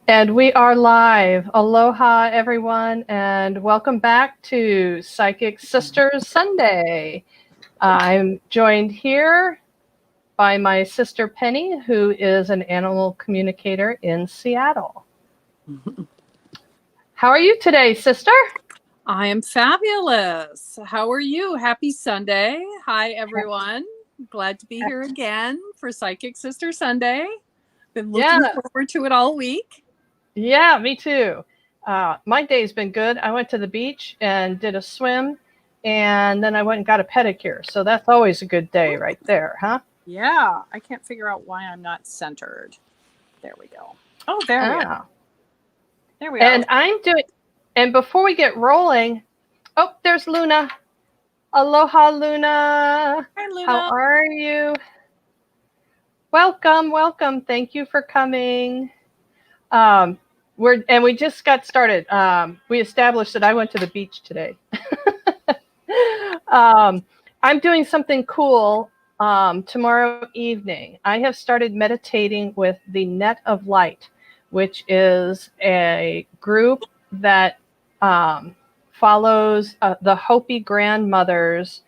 And we are live. Aloha, everyone, and welcome back to Psychic Sisters Sunday. I'm joined here by my sister Penny, who is an animal communicator in Seattle. How are you today, sister? I am fabulous. How are you? Happy Sunday. Hi, everyone. Glad to be here again for Psychic Sister Sunday. Been looking forward to it all week. Yeah, me too. My day's been good. I went to the beach and did a swim, and then I went and got a pedicure. So that's always a good day right there, huh? Yeah, I can't figure out why I'm not centered. There we go. Oh, there we are. There we and are. And before we get rolling, oh, there's Luna. Aloha, Luna. Hi, Luna. How are you? Welcome, welcome. Thank you for coming. We just got started. We established that I went to the beach today. I'm doing something cool tomorrow evening. I have started meditating with the Net of Light, which is a group that follows the Hopi grandmother's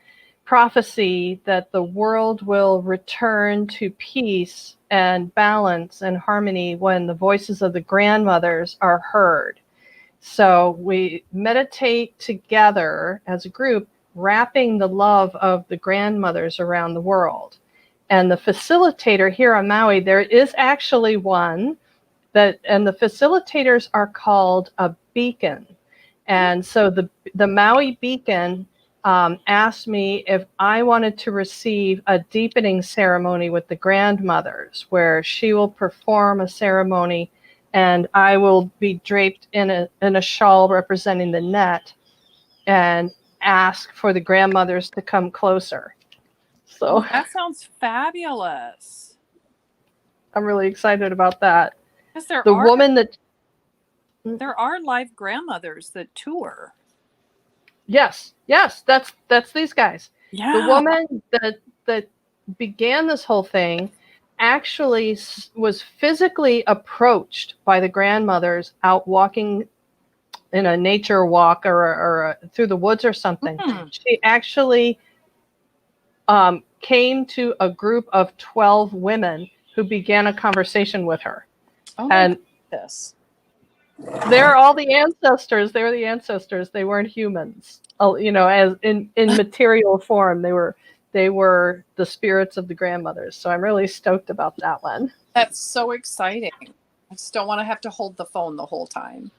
prophecy that the world will return to peace and balance and harmony when the voices of the grandmothers are heard. So we meditate together as a group, wrapping the love of the grandmothers around the world. And the facilitator here on Maui, there is actually one and the facilitators are called a beacon. And so the Maui beacon asked me if I wanted to receive a deepening ceremony with the grandmothers, where she will perform a ceremony and I will be draped in a shawl representing the net and ask for the grandmothers to come closer. So that sounds fabulous. I'm really excited about that. Because there are live grandmothers that tour. Yes, that's these guys. Yeah. The woman that began this whole thing actually was physically approached by the grandmothers out walking in a nature walk or through the woods or something. Mm-hmm. She actually came to a group of 12 women who began a conversation with her. Oh, and this. They're all the ancestors. They're the ancestors. They weren't humans. As in material form, they were the spirits of the grandmothers. So I'm really stoked about that one. That's so exciting. I just don't want to have to hold the phone the whole time.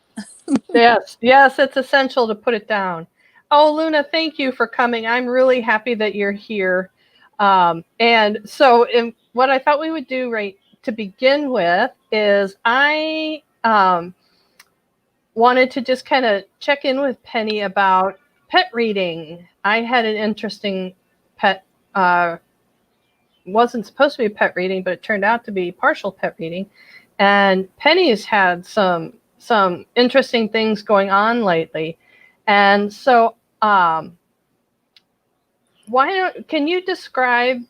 Yes, it's essential to put it down. Oh, Luna, thank you for coming. I'm really happy that you're here. And so what I thought we would do right to begin with is I wanted to just kind of check in with Penny about pet reading. I had an interesting pet, wasn't supposed to be a pet reading, but it turned out to be partial pet reading. And Penny's had some interesting things going on lately. And so can you describe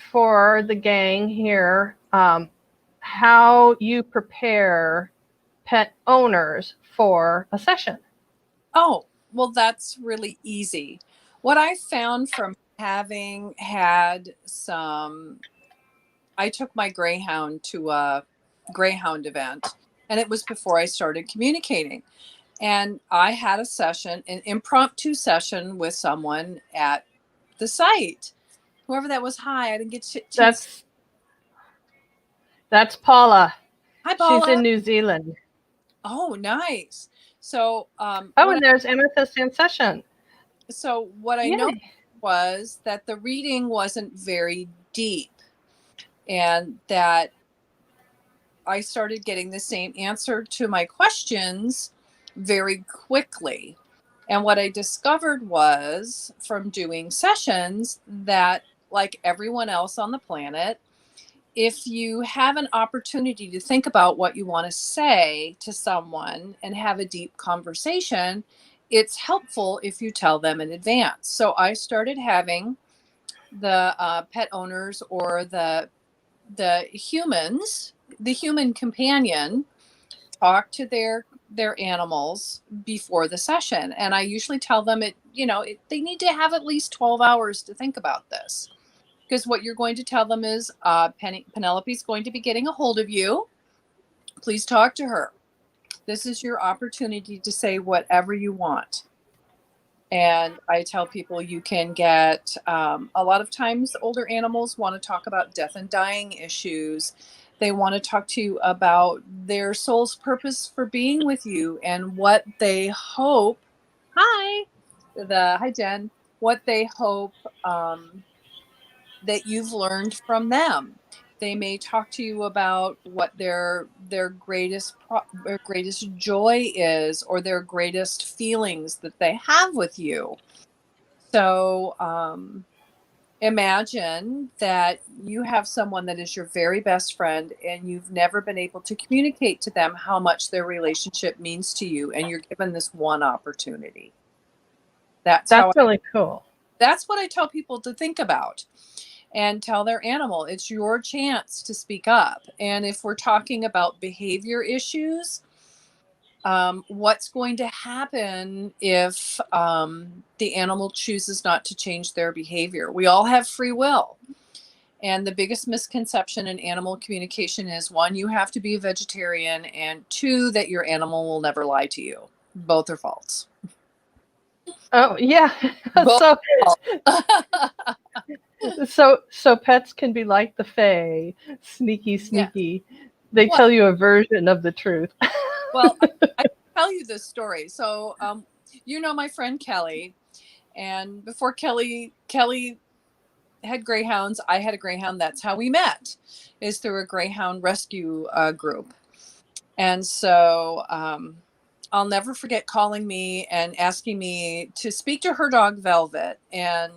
for the gang here how you prepare pet owners for a session? Oh, well, that's really easy. What I found from having had I took my greyhound to a greyhound event, and it was before I started communicating. And I had a session, an impromptu session with someone at the site. Whoever that was, hi, I didn't get That's Paula. Hi, Paula. She's in New Zealand. Oh, nice. So, and there's Amethyst in session. So what I noticed was that the reading wasn't very deep, and that I started getting the same answer to my questions very quickly. And what I discovered was from doing sessions that, like everyone else on the planet, if you have an opportunity to think about what you want to say to someone and have a deep conversation, it's helpful if you tell them in advance. So I started having the pet owners or the humans, the human companion, talk to their animals before the session. And I usually tell them they need to have at least 12 hours to think about this. Because what you're going to tell them is Penelope's going to be getting a hold of you. Please talk to her. This is your opportunity to say whatever you want. And I tell people you can get, a lot of times older animals want to talk about death and dying issues. They want to talk to you about their soul's purpose for being with you and what they hope. Hi, Jen. What they hope that you've learned from them. They may talk to you about what their greatest joy is, or their greatest feelings that they have with you. So imagine that you have someone that is your very best friend, and you've never been able to communicate to them how much their relationship means to you, and you're given this one opportunity. That's really cool. That's what I tell people to think about. And tell their animal, it's your chance to speak up. And if we're talking about behavior issues, what's going to happen if the animal chooses not to change their behavior? We all have free will. And the biggest misconception in animal communication is, one, you have to be a vegetarian, and two, that your animal will never lie to you. Both are false. Oh, yeah. So pets can be like the Fae, sneaky. Yeah. They tell you a version of the truth. Well, I tell you this story. So, my friend Kelly, and before Kelly had greyhounds, I had a greyhound. That's how we met, is through a greyhound rescue group. And so I'll never forget calling me and asking me to speak to her dog, Velvet, and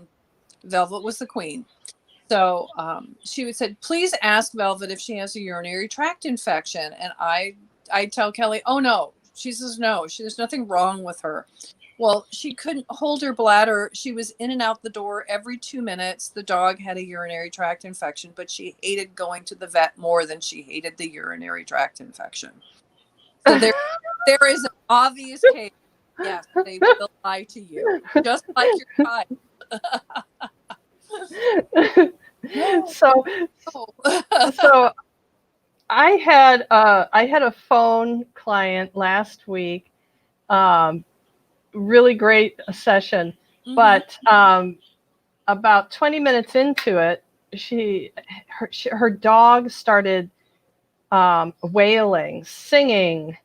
Velvet was the queen. So she would say, please ask Velvet if she has a urinary tract infection. And I tell Kelly, oh, no. She says, no, there's nothing wrong with her. Well, she couldn't hold her bladder. She was in and out the door every 2 minutes. The dog had a urinary tract infection, but she hated going to the vet more than she hated the urinary tract infection. So there is an obvious case. Yes, they will lie to you, just like your child. So I had a phone client last week, really great session, but about 20 minutes into it, her dog started wailing, singing,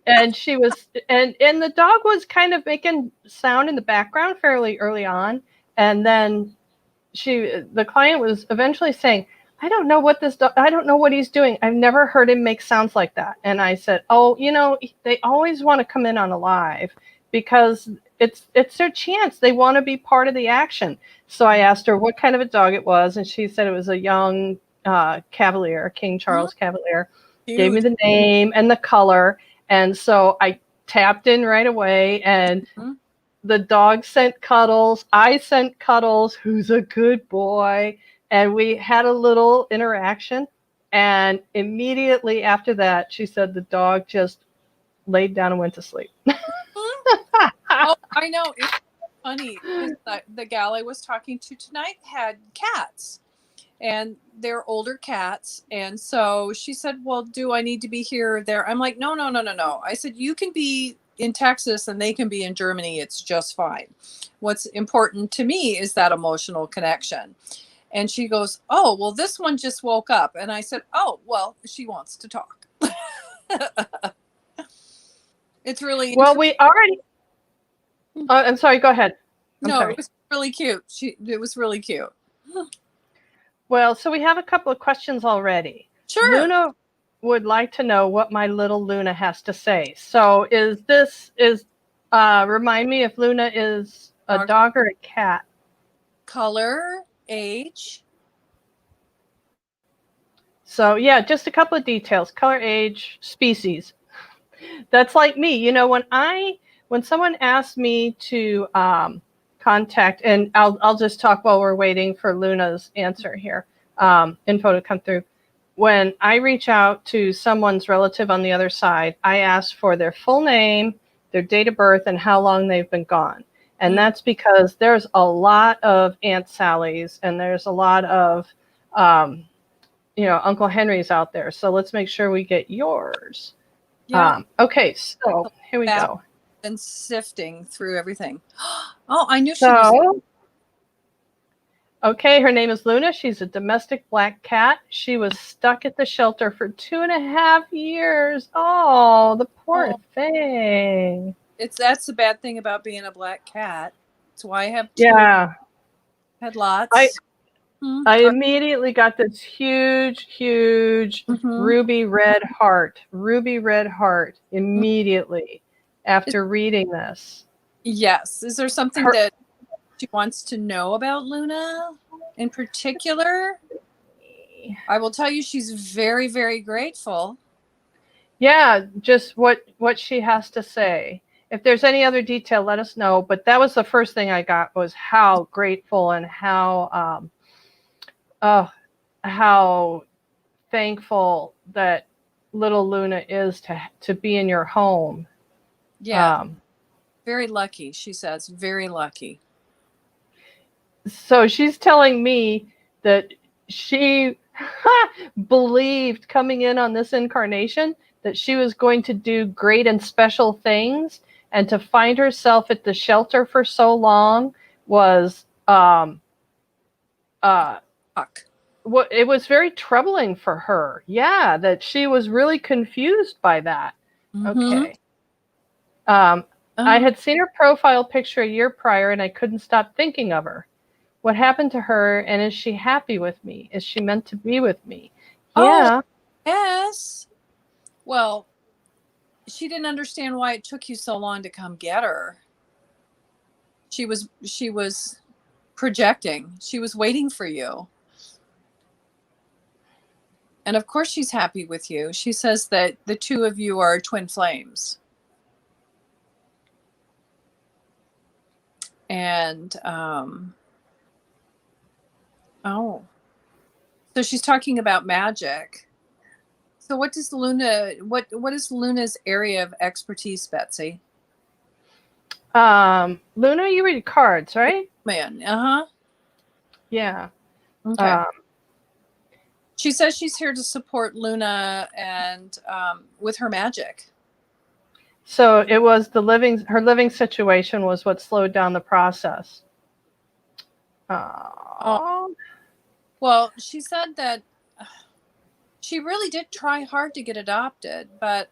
and she was and the dog was kind of making sound in the background fairly early on, and then the client was eventually saying, I don't know what he's doing. I've never heard him make sounds like that. And I said, oh, they always want to come in on a live because it's their chance. They want to be part of the action. So I asked her what kind of a dog it was, and she said it was a young Cavalier, King Charles Cavalier. Huge. Gave me the name and the color, and so I tapped in right away, and the dog sent cuddles. I sent cuddles. Who's a good boy? And we had a little interaction. And immediately after that, she said the dog just laid down and went to sleep. Oh, I know. It's funny. The gal I was talking to tonight had cats. And they're older cats. And so she said, well, do I need to be here or there? I'm like, no. I said, you can be in Texas and they can be in Germany. It's just fine. What's important to me is that emotional connection. And she goes, oh, well, this one just woke up. And I said, oh, well, she wants to talk. It's really well, we already. I'm sorry. Go ahead. Sorry. It was really cute. It was really cute. Well, so we have a couple of questions already. Sure. Luna would like to know what my little Luna has to say. So remind me if Luna is a dog or a cat. Color, age. So yeah, just a couple of details: color, age, species. That's like me. When someone asks me to contact, and I'll just talk while we're waiting for Luna's answer here, info to come through. when I reach out to someone's relative on the other side, I ask for their full name, their date of birth, and how long they've been gone. And that's because there's a lot of Aunt Sally's and there's a lot of, Uncle Henry's out there. So let's make sure we get yours. Yeah. Okay, so here we go. And sifting through everything. Oh, I knew she was. So, okay, her name is Luna. She's a domestic black cat. She was stuck at the shelter for 2.5 years. Oh, the poor thing. That's the bad thing about being a black cat. That's why I have two. Yeah. Had lots. I immediately got this huge ruby red heart immediately after reading this. Yes. Is there something that she wants to know about Luna in particular? I will tell you she's very, very grateful. Yeah, just what she has to say. If there's any other detail, let us know. But that was the first thing I got, was how grateful and how thankful that little Luna is to be in your home. Yeah. Very lucky, she says. Very lucky. So she's telling me that she believed coming in on this incarnation that she was going to do great and special things, and to find herself at the shelter for so long was it was very troubling for her. Yeah, that she was really confused by that. Okay. I had seen her profile picture a year prior and I couldn't stop thinking of her. What happened to her, and is she happy with me? Is she meant to be with me? Yeah. Oh, yes. Well, she didn't understand why it took you so long to come get her. She was projecting. She was waiting for you. And of course she's happy with you. She says that the two of you are twin flames. And so she's talking about magic. So what is Luna's area of expertise, Betsy? Luna, you read cards, right? Man, Yeah. Okay. She says she's here to support Luna and with her magic. So it was her living situation was what slowed down the process. Well, she said that she really did try hard to get adopted, but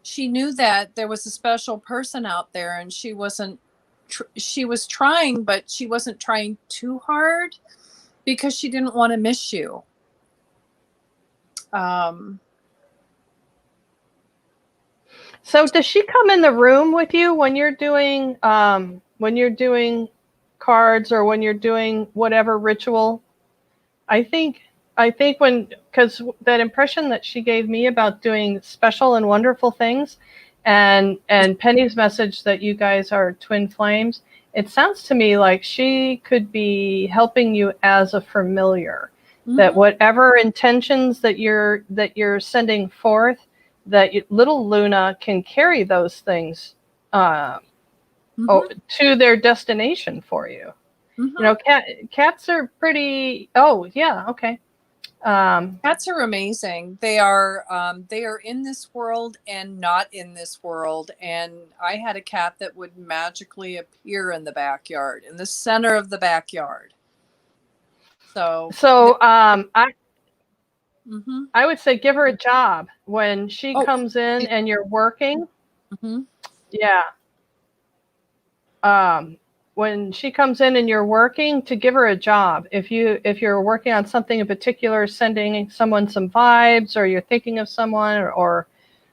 she knew that there was a special person out there, and she was trying, but she wasn't trying too hard because she didn't want to miss you. So does she come in the room with you when you're doing cards, or when you're doing whatever ritual? I think because that impression that she gave me about doing special and wonderful things, and Penny's message that you guys are twin flames, it sounds to me like she could be helping you as a familiar. Mm-hmm. That whatever intentions that you're sending forth, that little Luna can carry those things to their destination for you. Mm-hmm. Cats are pretty. Oh yeah, okay. Cats are amazing. They are in this world and not in this world. And I had a cat that would magically appear in the backyard, in the center of the backyard. I would say give her a job when she comes in and you're working. Mm-hmm. Yeah. When she comes in and you're working, to give her a job. If you're working on something in particular, sending someone some vibes, or you're thinking of someone, or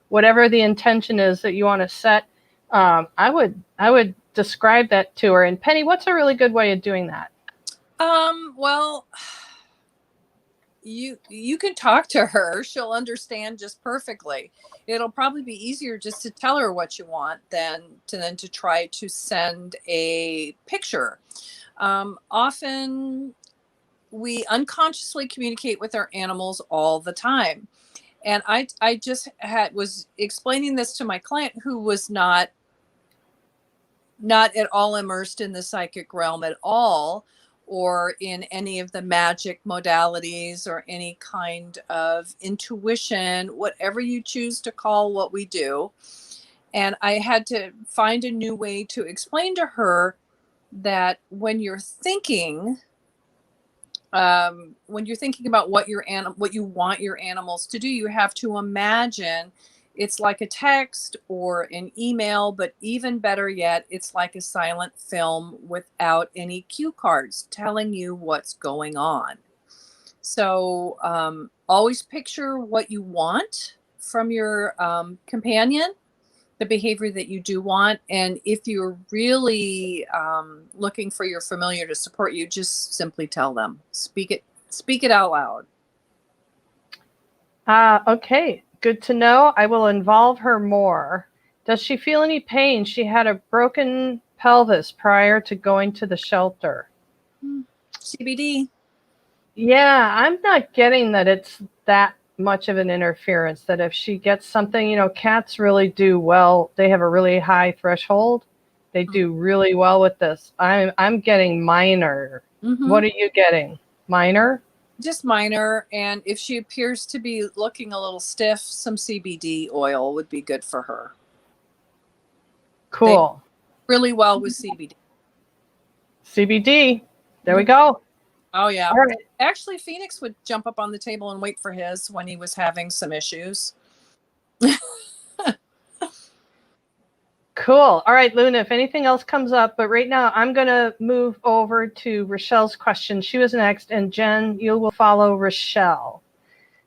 whatever the intention is that you want to set, I would describe that to her. And Penny, what's a really good way of doing that? Well, you can talk to her. She'll understand just perfectly. It'll probably be easier just to tell her what you want than to try to send a picture. Often we unconsciously communicate with our animals all the time. And I just was explaining this to my client who was not at all immersed in the psychic realm at all, or in any of the magic modalities or any kind of intuition, whatever you choose to call what we do. And I had to find a new way to explain to her that when you're thinking about what you want your animals to do, you have to imagine it's like a text or an email, but even better yet, it's like a silent film without any cue cards telling you what's going on. So always picture what you want from your companion, the behavior that you do want. And if you're really looking for your familiar to support you, just simply tell them. Speak it out loud. Okay, good to know. I will involve her more. Does she feel any pain? She had a broken pelvis prior to going to the shelter. CBD. Yeah, I'm not getting that it's that much of an interference, that if she gets something, cats really do well. They have a really high threshold. They do really well with this. I'm getting minor. Mm-hmm. What are you getting? Minor? Just minor. And if she appears to be looking a little stiff, some CBD oil would be good for her. Cool. They really well with CBD. CBD. There we go. Oh, yeah. All right. Actually, Phoenix would jump up on the table and wait for his when he was having some issues. Cool. All right, Luna, if anything else comes up, but right now I'm going to move over to Rochelle's question. She was next, and Jen, you will follow Rochelle.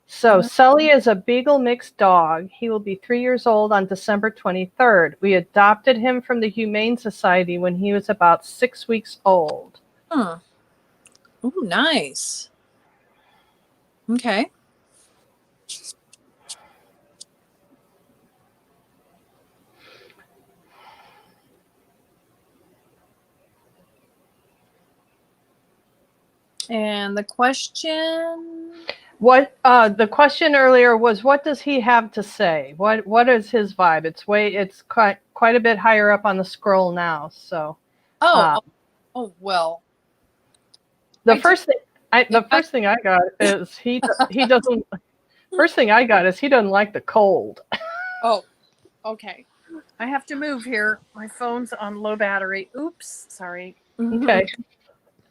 So Sully is a Beagle mixed dog. He will be 3 years old on December 23rd. We adopted him from the Humane Society when he was about 6 weeks old. Oh, nice. Okay. And the question? The question earlier was, what does he have to say? What is his vibe? It's quite a bit higher up on the scroll now. So. Well. The first thing I got is he doesn't. First thing I got is he doesn't like the cold. Oh, okay. I have to move here. My phone's on low battery. Oops, sorry. Okay.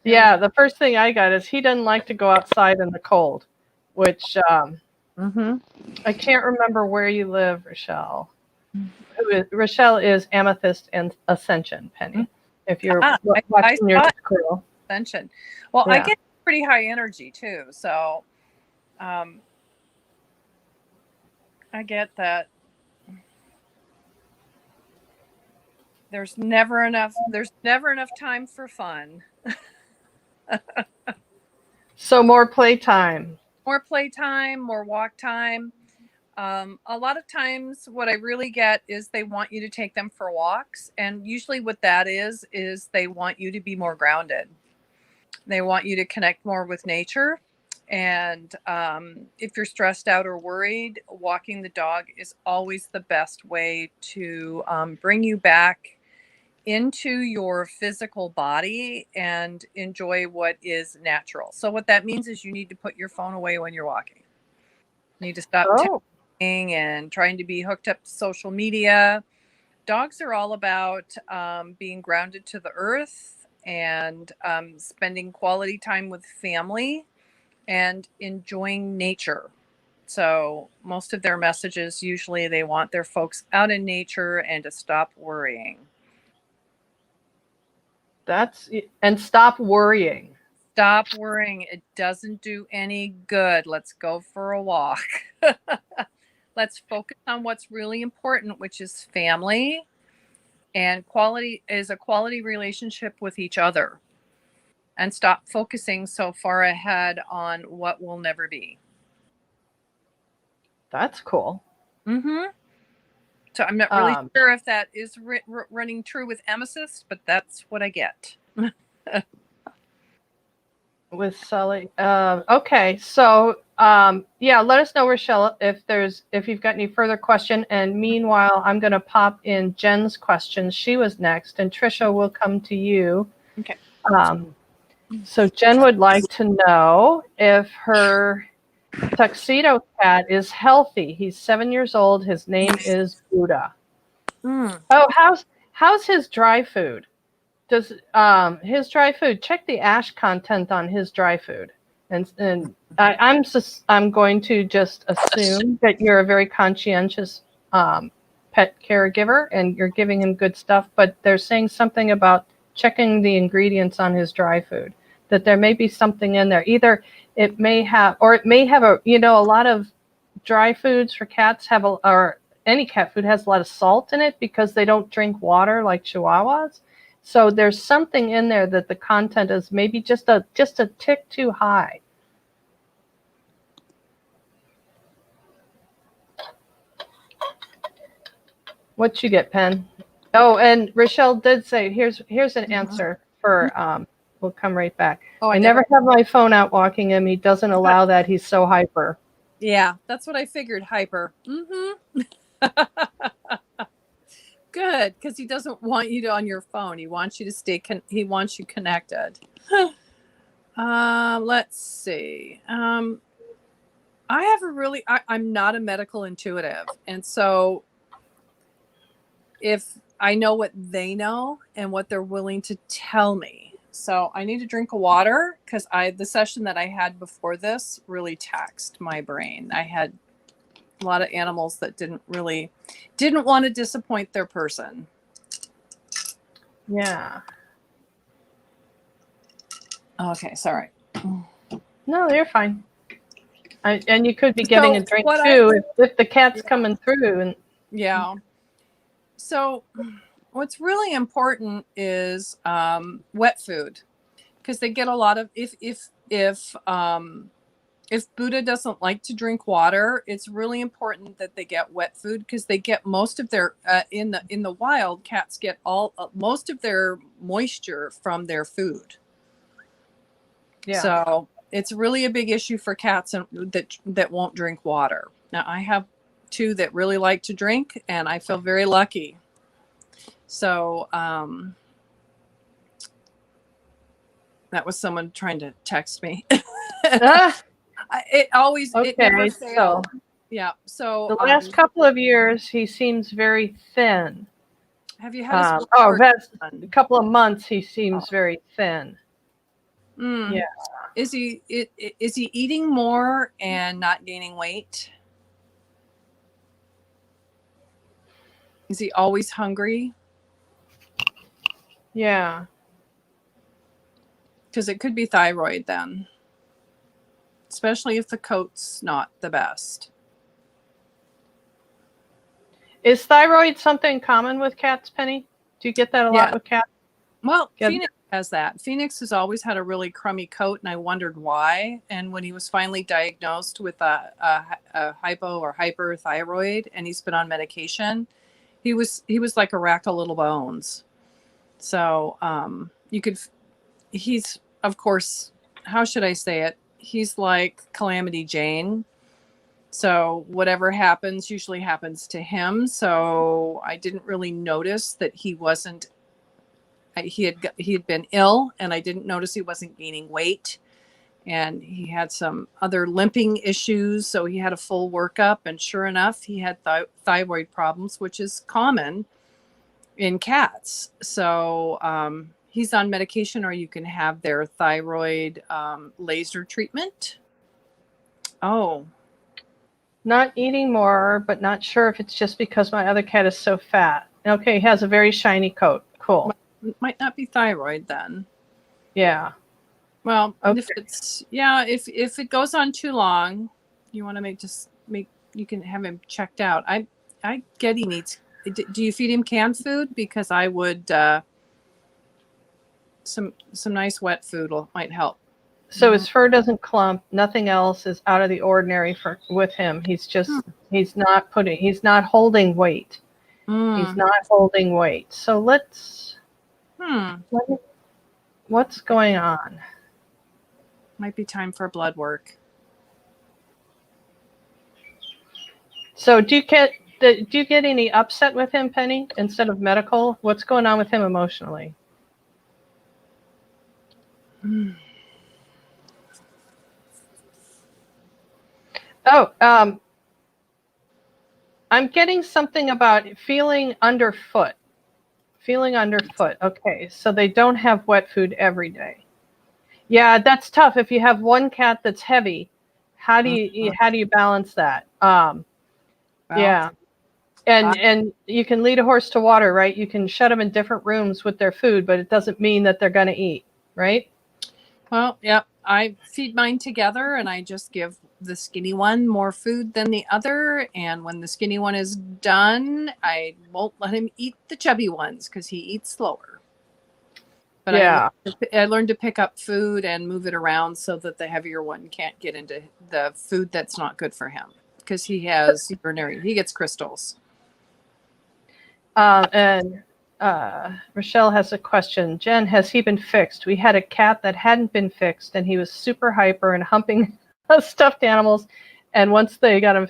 Yeah, the first thing I got is he doesn't like to go outside in the cold, which I can't remember where you live, Rochelle. Rochelle is Amethyst and Ascension, Penny. If you're watching your scroll. Ascension. Well, yeah. I get pretty high energy too, so I get that. There's never enough time for fun. So more playtime. More playtime, more walk time. A lot of times what I really get is they want you to take them for walks. And usually what that is they want you to be more grounded. They want you to connect more with nature. And if you're stressed out or worried, walking the dog is always the best way to bring you back into your physical body and enjoy what is natural. So what that means is you need to put your phone away when you're walking. You need to stop texting and trying to be hooked up to social media. Dogs are all about being grounded to the earth and spending quality time with family and enjoying nature. So most of their messages, usually they want their folks out in nature and to stop worrying. And stop worrying. Stop worrying. It doesn't do any good. Let's go for a walk. Let's focus on what's really important, which is family and a quality relationship with each other. And stop focusing so far ahead on what will never be. That's cool. So I'm not really sure if that is running true with Amethyst, but that's what I get. with Sully. Okay, so yeah, let us know, Rochelle, if you've got any further question. And meanwhile, I'm going to pop in Jen's questions. She was next, and Trisha will come to you. Okay. So Jen would like to know if her tuxedo cat is healthy. He's 7 years old. His name is Buddha. Oh, how's his dry food? Does his dry food, check the ash content on his dry food, and I'm going to just assume that you're a very conscientious pet caregiver and you're giving him good stuff, but they're saying something about checking the ingredients on his dry food, that there may be something in there. Either it may have, or it may have a lot of dry foods for cats or any cat food has a lot of salt in it because they don't drink water like Chihuahuas. So there's something in there that the content is maybe just a tick too high. What'd you get, Pen? Oh, and Rochelle did say, here's an answer for, we'll come right back. Oh, I never have my phone out walking him. He doesn't allow that. He's so hyper. Yeah, that's what I figured. Hyper. Good, because he doesn't want you on your phone. He wants you to stay. He wants you connected. Let's see. I have I'm not a medical intuitive, and so if I know what they know and what they're willing to tell me, so I need to drink water because the session that I had before this really taxed my brain. I had a lot of animals that didn't want to disappoint their person. Yeah. Okay, sorry. No, you're fine. And you could be getting a drink too if the cat's coming through. And yeah. So what's really important is wet food, because they get a lot of if Buddha doesn't like to drink water, it's really important that they get wet food, because they get most of their in the wild, cats get most of their moisture from their food. Yeah. So it's really a big issue for cats that won't drink water. Now I have 2 that really like to drink, and I feel very lucky. So that was someone trying to text me. It always it never failed. Yeah. So the last couple of years, he seems very thin. Have you had a couple of months? He seems very thin. Yeah. Is he eating more and not gaining weight? Is he always hungry? Yeah. Because it could be thyroid then, especially if the coat's not the best. Is thyroid something common with cats, Penny? Do you get that a lot with cats? Well, Phoenix has that. Phoenix has always had a really crummy coat, and I wondered why. And when he was finally diagnosed with a hypo or hyperthyroid, and he's been on medication, he was like a rack of little bones. So he's, of course, how should I say it? He's like Calamity Jane. So whatever happens usually happens to him. So I didn't really notice that he had been ill, and I didn't notice he wasn't gaining weight, and he had some other limping issues. So he had a full workup, and sure enough, he had thyroid problems, which is common in cats. So he's on medication, or you can have their thyroid laser treatment. Oh. Not eating more, but not sure if it's just because my other cat is so fat. Okay, he has a very shiny coat. Cool. Might not be thyroid then. Yeah. Well, okay. If it goes on too long, you want to you can have him checked out. I get he needs. Do you feed him canned food? Because I would some nice wet food might help. So his fur doesn't clump. Nothing else is out of the ordinary with him. He's just he's not holding weight. He's not holding weight. So let's. What's going on? Might be time for blood work. So do you get any upset with him, Penny, instead of medical? What's going on with him emotionally? Oh, I'm getting something about feeling underfoot. Feeling underfoot. Okay, so they don't have wet food every day. Yeah, that's tough. If you have one cat that's heavy, how do you balance that? Well, Yeah. And you can lead a horse to water, right? You can shut them in different rooms with their food, but it doesn't mean that they're going to eat, right? Well, yep. I feed mine together, and I just give the skinny one more food than the other. And when the skinny one is done, I won't let him eat the chubby ones because he eats slower. But Yeah. I learned to pick up food and move it around so that the heavier one can't get into the food that's not good for him because he gets crystals. And Rochelle has a question. Jen, has he been fixed? We had a cat that hadn't been fixed, and he was super hyper and humping stuffed animals. And once they got him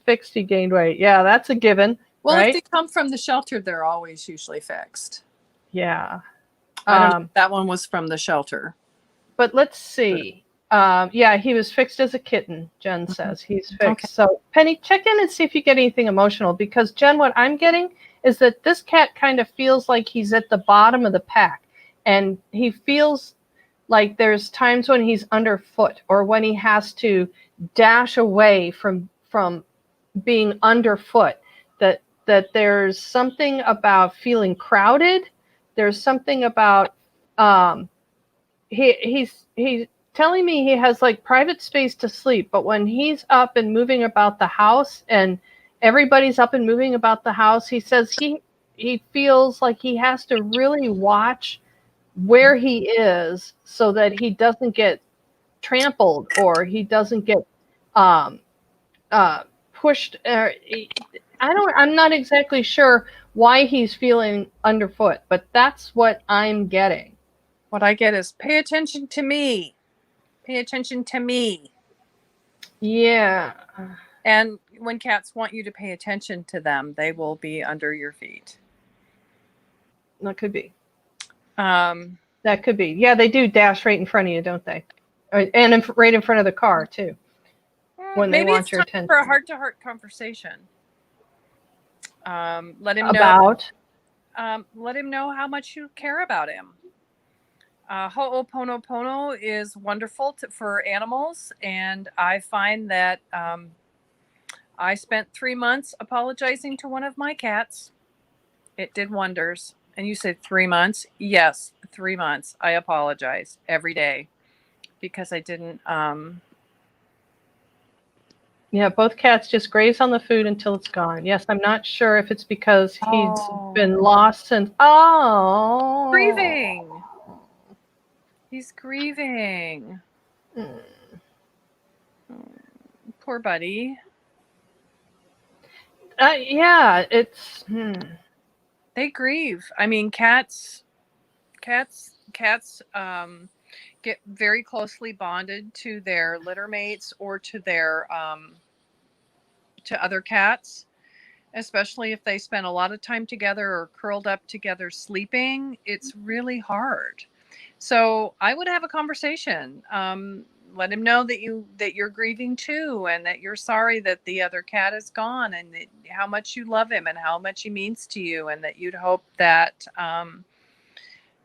fixed, he gained weight. Yeah, that's a given. Well, right? If they come from the shelter, they're always usually fixed. Yeah. I don't know if that one was from the shelter. But let's see. Yeah, he was fixed as a kitten, Jen says. He's fixed. Okay. So, Penny, check in and see if you get anything emotional. Because, Jen, what I'm getting is that this cat kind of feels like he's at the bottom of the pack. And he feels like there's times when he's underfoot or when he has to dash away from being underfoot. That there's something about feeling crowded. There's something about he's telling me he has like private space to sleep, but when he's up and moving about the house and everybody's up and moving about the house, he says he feels like he has to really watch where he is so that he doesn't get trampled or he doesn't get pushed. I'm not exactly sure why he's feeling underfoot, but that's what I'm getting. What I get is pay attention to me. Pay attention to me. Yeah. And when cats want you to pay attention to them, they will be under your feet. That could be. That could be. Yeah, they do dash right in front of you, don't they? And right in front of the car, too. When maybe they want it's your time attention. for a heart-to-heart conversation. Let him know about. Let him know how much you care about him. Ho'oponopono is wonderful for animals, and I find that I spent 3 months apologizing to one of my cats. It did wonders. And you said 3 months? Yes, 3 months. I apologize every day because I didn't. Yeah, both cats just graze on the food until it's gone. Yes, I'm not sure if it's because he's been lost since. Oh, grieving. He's grieving. Poor buddy. Yeah, it's. They grieve. I mean, cats get very closely bonded to their litter mates or to their to other cats, especially if they spend a lot of time together or curled up together sleeping. It's really hard. So I would have a conversation. Let him know that you're grieving too, and that you're sorry that the other cat is gone, and that, how much you love him and how much he means to you, and that you'd hope that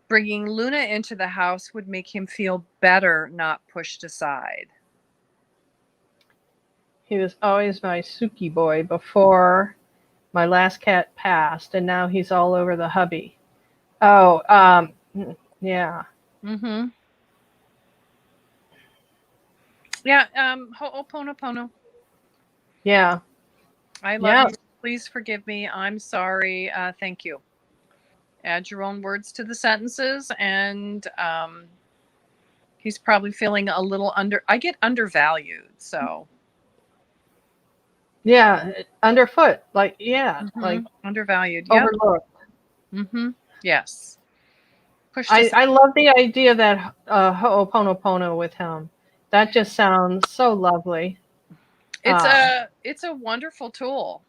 bringing Luna into the house would make him feel better, not pushed aside. He was always my Suki boy before my last cat passed, and now he's all over the hubby. Oh, yeah. Mm-hmm. Yeah, Ho'oponopono. Yeah. I love you. Please forgive me. I'm sorry. Thank you. Add your own words to the sentences, and he's probably feeling a little I get undervalued, so. Yeah, underfoot. Like, yeah. Mm-hmm. Like undervalued. Overlooked. Yep. Mm-hmm. Yes. I love the idea that Ho'oponopono with him. That just sounds so lovely. It's a wonderful tool.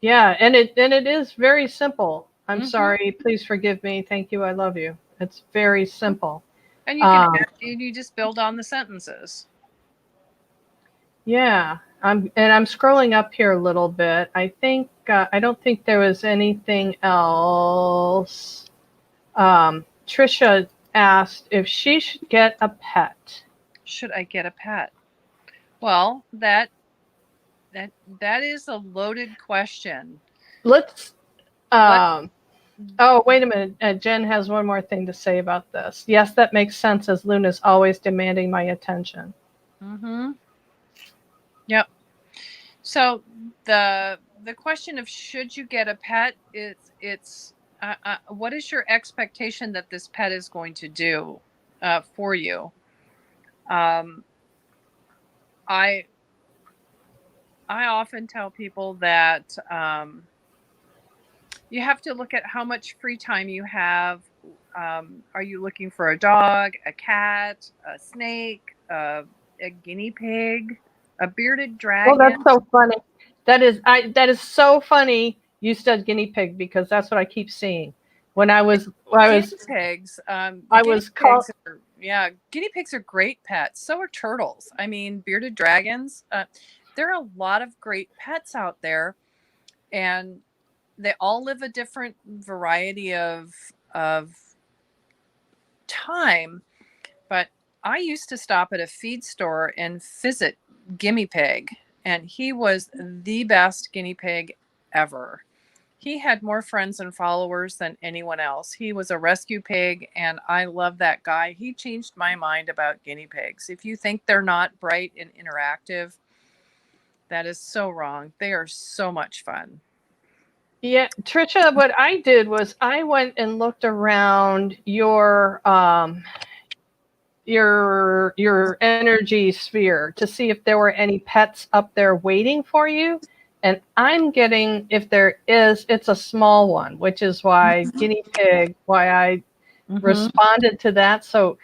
Yeah, and it is very simple. I'm Mm-hmm. sorry, please forgive me. Thank you, I love you. It's very simple. And Um, you just build on the sentences. yeah, I'm scrolling up here a little bit. I don't think there was anything else. Trisha asked if she should get a pet. Should I get a pet? Well, that is a loaded question. Let's. What? Um, oh, wait a minute. Jen has one more thing to say about this. Yes, that makes sense as Luna's always demanding my attention. Mm-hmm. Yep. So the question of should you get a pet is it's what is your expectation that this pet is going to do for you? Um, I I often tell people that you have to look at how much free time you have. Are you looking for a dog, a cat, a snake, a guinea pig, a bearded Oh, dragon? that's so funny. That is so funny. You said guinea pig because that's what I keep seeing. When Guinea pigs. I Guinea was called. pigs are yeah. Guinea pigs are great pets. So are turtles. I mean, bearded dragons. There are a lot of great pets out there, and they all live a different variety of time. But I used to stop at a feed store and visit Gimme Pig, and he was the best guinea pig ever. He had more friends and followers than anyone else. He was a rescue pig, and I love that guy. He changed my mind about guinea pigs. If you think they're not bright and interactive, that is so wrong. They are so much fun. Yeah, Trisha, what I did was I went and looked around your energy sphere to see if there were any pets up there waiting for you. And I'm getting, if there is, it's a small one, which is why guinea pig, why I Mm-hmm. responded to that so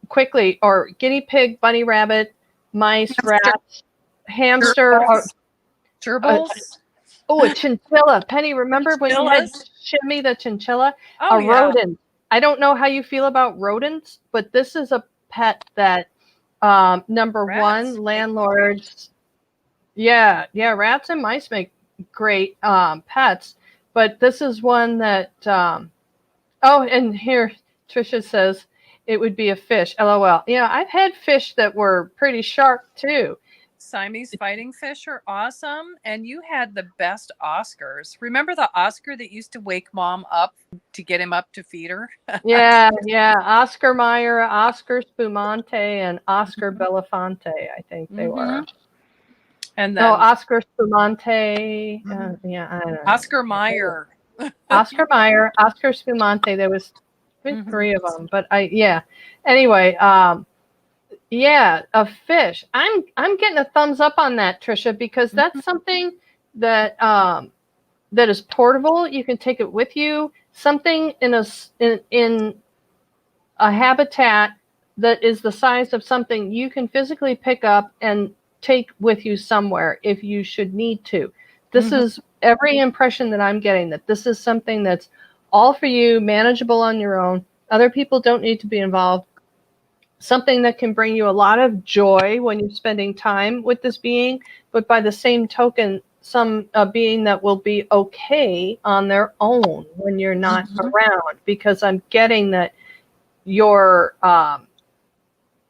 quickly. Or guinea pig, bunny rabbit, mice, rats, hamster, or uh, Gerbils. oh, a chinchilla. Penny, remember when you had Chinchillas. Shimmy the chinchilla? Oh A yeah. rodent. I don't know how you feel about rodents, but this is a pet that, number Rats one, make landlords, yeah, rats and mice make great pets, but this is one that, oh, and here Trisha says it would be a fish. LOL. Yeah, I've had fish that were pretty sharp too. Siamese fighting fish are awesome. And you had the best Oscars. Remember the Oscar that used to wake mom up to get him up to feed her? Yeah. Oscar Mayer, Oscar Spumante, and Oscar Belafonte, I think they Mm-hmm. were. And No, then Oscar Spumante. Yeah, I don't know. Oscar Mayer. Oscar Mayer, Oscar Spumante. There was I think Mm-hmm. three of them, but yeah. Anyway, yeah, a fish. I'm getting a thumbs up on that, Trisha, because that's something that that is portable. You can take it with you. Something in a habitat that is the size of something you can physically pick up and take with you somewhere if you should need to. This Mm-hmm. is every impression that I'm getting, that this is something that's all for you, manageable on your own. Other people don't need to be involved. Something that can bring you a lot of joy when you're spending time with this being, but by the same token, some being that will be okay on their own when you're not Mm-hmm. around, because I'm getting that your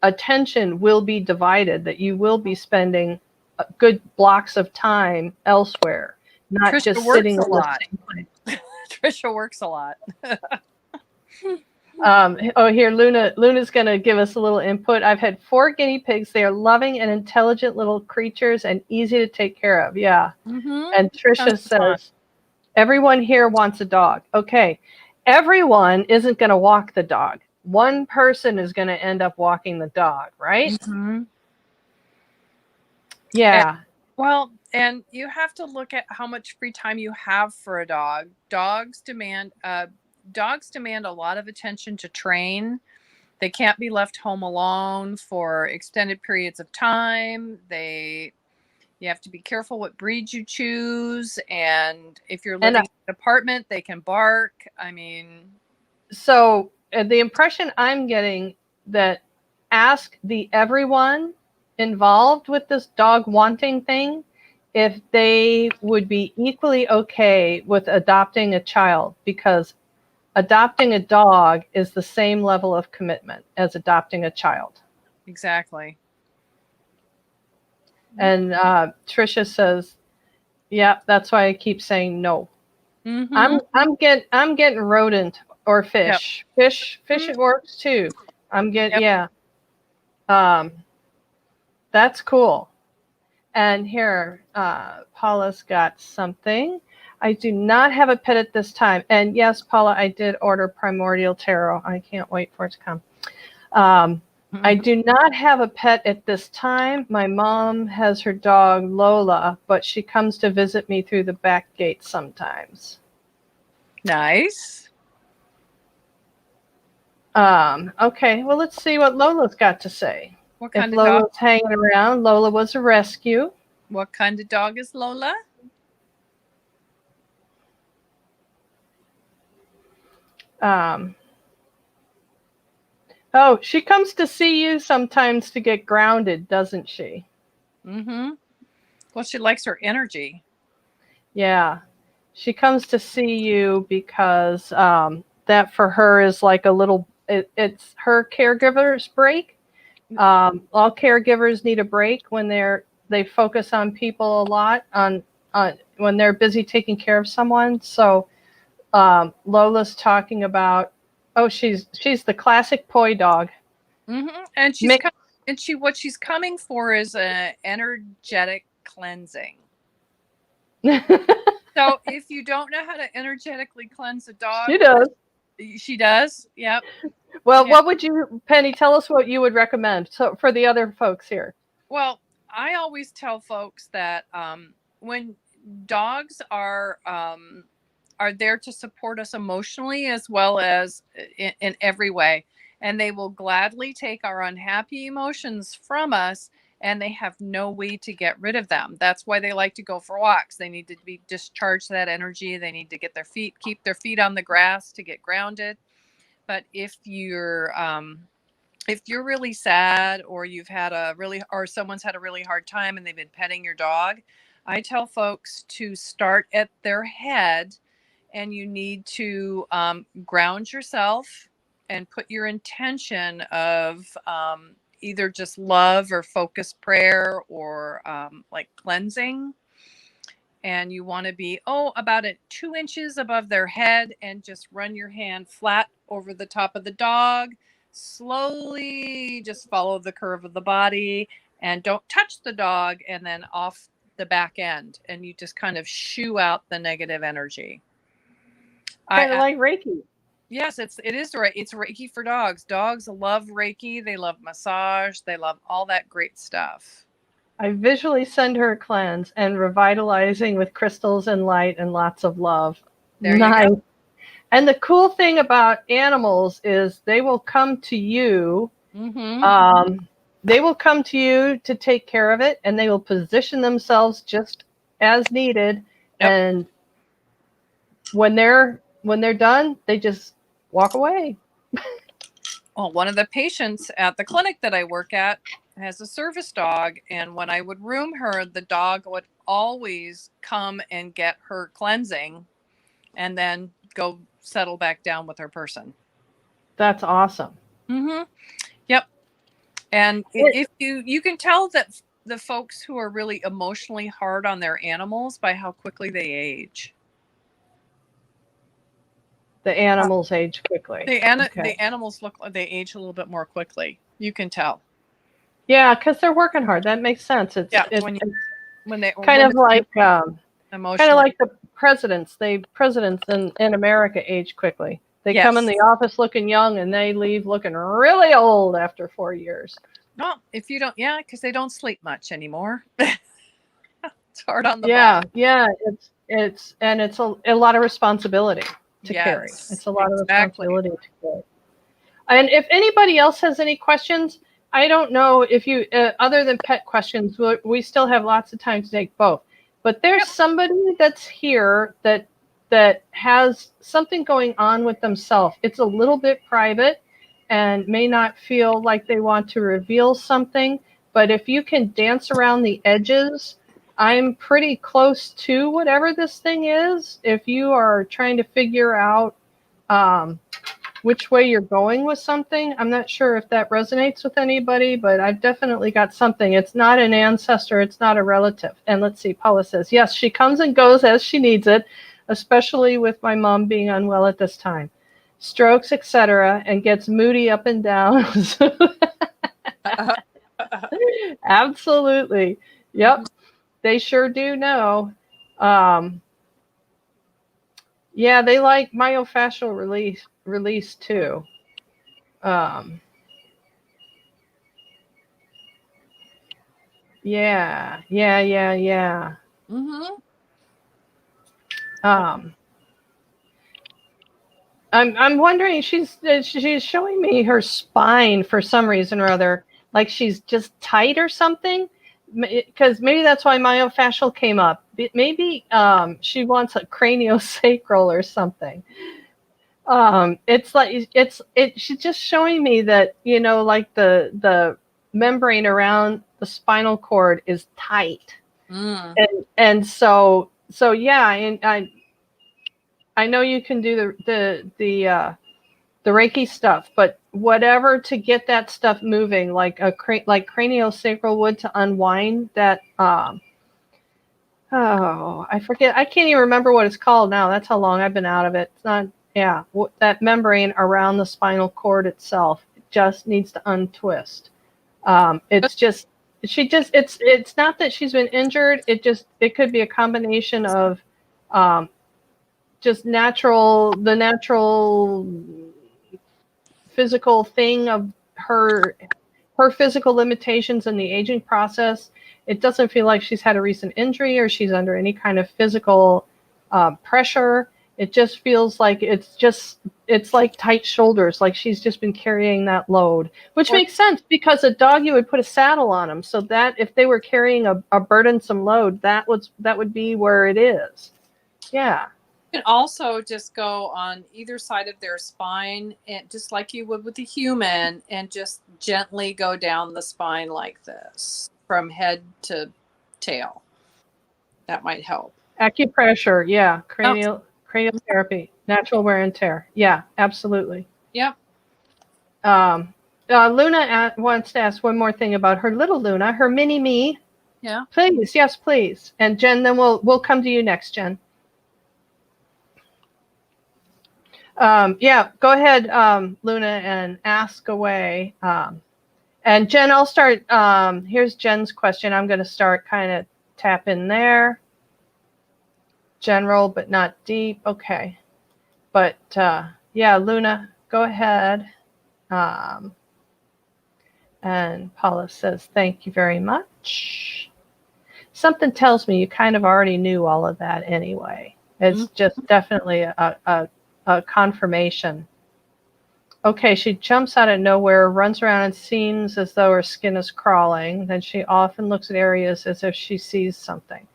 attention will be divided, that you will be spending good blocks of time elsewhere, not Trisha just works sitting a in the lot. same place. Trisha works a lot. Oh, here, Luna's going to give us a little input. I've had 4 guinea pigs. They are loving and intelligent little creatures and easy to take care of. Yeah. Mm-hmm. And Trisha Tons of fun. says, everyone here wants a dog. Okay. Everyone isn't going to walk the dog. One person is going to end up walking the dog, right? Mm-hmm. Yeah. Well, and you have to look at how much free time you have for a dog. Dogs demand a lot of attention to train. They can't be left home alone for extended periods of time. You have to be careful what breed you choose. And if you're living in an apartment, they can bark. I mean, so the impression I'm getting that ask everyone involved with this dog wanting thing if they would be equally okay with adopting a child, because adopting a dog is the same level of commitment as adopting a child. exactly. And Trisha says, "Yeah, that's why I keep saying no." Mm-hmm. I'm getting rodent or fish. Yep. Fish it works too. I'm getting Yep. yeah. That's cool. And here, Paula's got something. I do not have a pet at this time. And yes, Paula, I did order Primordial Tarot. I can't wait for it to come. I do not have a pet at this time. My mom has her dog Lola, but she comes to visit me through the back gate sometimes. Nice. Okay, well, let's see what Lola's got to say. What kind If of dog? Lola's hanging around, Lola was a rescue. What kind of dog is Lola? Oh, she comes to see you sometimes to get grounded, doesn't she? Mm-hmm. Well, she likes her energy. Yeah. She comes to see you because that for her is like a little, it's her caregiver's break. All caregivers need a break when they focus on people a lot, on when they're busy taking care of someone. So Lola's talking about, oh, she's the classic poi dog. Mm-hmm. And what she's coming for is an energetic cleansing. So if you don't know how to energetically cleanse a dog, She does. She does. Yep. Well, Yep. what would you, Penny, tell us what you would recommend so for the other folks here? Well, I always tell folks that when dogs are there to support us emotionally as well as in every way, and they will gladly take our unhappy emotions from us, and they have no way to get rid of them. That's why they like to go for walks. They need to be discharge that energy. They need to keep their feet on the grass to get grounded. But if you're really sad, or someone's had a really hard time and they've been petting your dog, I tell folks to start at their head, and you need to ground yourself and put your intention of either just love or focused prayer or like cleansing. And you want to be about 2 inches above their head, and just run your hand flat over the top of the dog. Slowly just follow the curve of the body, and don't touch the dog, and then off the back end, and you just kind of shoo out the negative energy. Kind of like Reiki. Yes, it is right. It's Reiki for dogs. Dogs love Reiki. They love massage. They love all that great stuff. I visually send her a cleanse and revitalizing with crystals and light and lots of love. There you go. And the cool thing about animals is they will come to you. Mm-hmm. They will come to you to take care of it, and they will position themselves just as needed. Yep. And when they're done, they just walk away. Well, one of the patients at the clinic that I work at has a service dog, and when I would room her, the dog would always come and get her cleansing and then go settle back down with her person. That's awesome. Mm-hmm. Yep. And if you can tell that the folks who are really emotionally hard on their animals by how quickly they age. The animals age quickly. The animals look like they age a little bit more quickly. You can tell. Yeah, because they're working hard. That makes sense. It's when they kind of like the presidents. Presidents in America age quickly. They come in the office looking young, and they leave looking really old after 4 years. No, if you don't, because they don't sleep much anymore. It's hard on the body. Yeah. It's a lot of responsibility to carry. It's a lot of responsibility to carry. And if anybody else has any questions, I don't know if you, other than pet questions, we still have lots of time to take both. But there's somebody that's here that has something going on with themselves. It's a little bit private and may not feel like they want to reveal something. But if you can dance around the edges, I'm pretty close to whatever this thing is. If you are trying to figure out which way you're going with something. I'm not sure if that resonates with anybody, but I've definitely got something. It's not an ancestor. It's not a relative. And let's see, Paula says, yes, she comes and goes as she needs it, especially with my mom being unwell at this time. Strokes, etc., and gets moody up and down. Absolutely. Yep. They sure do know. Yeah, they like myofascial release too. Yeah. Mm-hmm. I'm wondering, she's showing me her spine for some reason or other, like she's just tight or something. Because maybe that's why myofascial came up. Maybe she wants a craniosacral or something. It's like she's just showing me that, you know, like the membrane around the spinal cord is tight. And so yeah, and I know you can do the Reiki stuff, but whatever to get that stuff moving, like like craniosacral would to unwind that. Oh, I forget. I can't even remember what it's called now. That's how long I've been out of it. It's not. Yeah, that membrane around the spinal cord itself just needs to untwist. It's just it's not that she's been injured. It could be a combination of just the natural physical thing of her physical limitations in the aging process. It doesn't feel like she's had a recent injury or she's under any kind of physical pressure. It just feels like it's like tight shoulders, like she's just been carrying that load, which makes sense because a dog, you would put a saddle on them, so that if they were carrying a burdensome load, that would be where it is. Yeah. You can also just go on either side of their spine, and just like you would with a human, and just gently go down the spine like this from head to tail. That might help. Acupressure, yeah. Cranial therapy, natural wear and tear. Yeah, absolutely. Yep. Luna wants to ask one more thing about her little Luna, her mini me. Yeah. Please, yes, please. And Jen, then we'll come to you next, Jen. Yeah, go ahead, Luna, and ask away. And Jen, I'll start. Here's Jen's question. I'm going to start kind of tap in there. General, but not deep. Okay. But yeah, Luna, go ahead. And Paula says, thank you very much. Something tells me you kind of already knew all of that anyway. It's just definitely a confirmation. Okay, she jumps out of nowhere, runs around and seems as though her skin is crawling. Then she often looks at areas as if she sees something.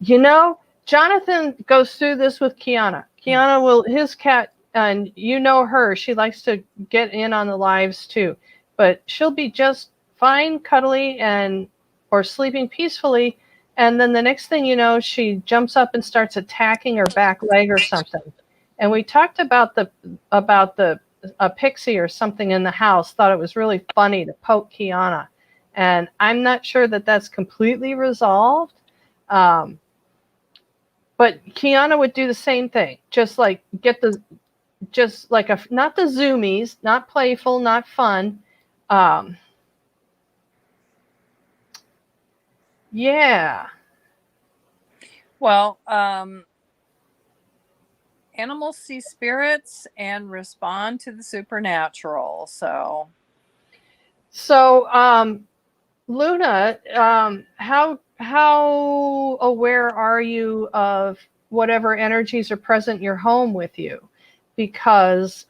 You know, Jonathan goes through this with Kiana. Kiana his cat, and you know her, she likes to get in on the lives too. But she'll be just fine, cuddly, or sleeping peacefully. And then the next thing you know, she jumps up and starts attacking her back leg or something. And we talked about a pixie or something in the house, thought it was really funny to poke Kiana. And I'm not sure that that's completely resolved. But Kiana would do the same thing, just like not the zoomies, not playful, not fun. Yeah. Well, animals see spirits and respond to the supernatural. So Luna, how aware are you of whatever energies are present in your home with you? Because